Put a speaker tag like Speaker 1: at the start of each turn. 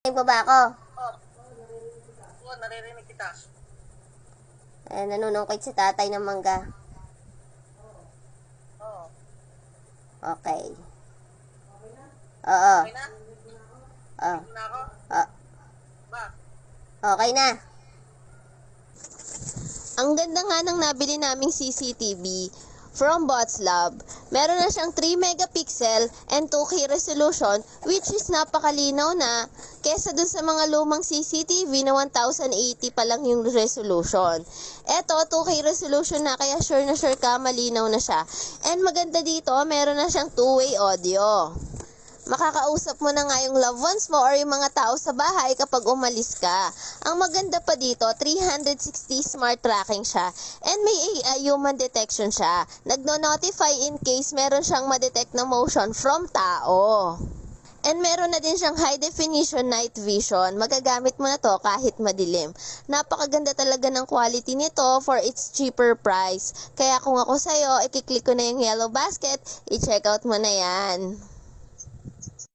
Speaker 1: Narinig mo ba ako?
Speaker 2: Oo, naririnig kita.
Speaker 1: Nanunungkit si tatay ng mangga.
Speaker 2: Oo.
Speaker 1: Okay. Oo.
Speaker 2: Okay na?
Speaker 1: Oh.
Speaker 2: Ito na ako?
Speaker 1: Oh.
Speaker 2: Ba?
Speaker 1: Okay na.
Speaker 3: Ang ganda nga ng nabili naming CCTV from Bots Lab. Meron na siyang 3 megapixel and 2K resolution, which is napakalinaw na kesa dun sa mga lumang CCTV na 1080 pa lang yung resolution. Eto, 2K resolution na, kaya sure ka malinaw na siya. And maganda dito, meron na siyang 2-way audio. Makakausap mo na nga yung loved ones mo or yung mga tao sa bahay kapag umalis ka. Ang maganda pa dito, 360 smart tracking siya and may AI human detection siya. Nagno-notify in case meron siyang ma-detect na motion from tao. And meron na din siyang high definition night vision. Magagamit mo na to kahit madilim. Napakaganda talaga ng quality nito for its cheaper price. Kaya kung ako sa'yo, ikiklik ko na yung yellow basket, i-check out mo na yan.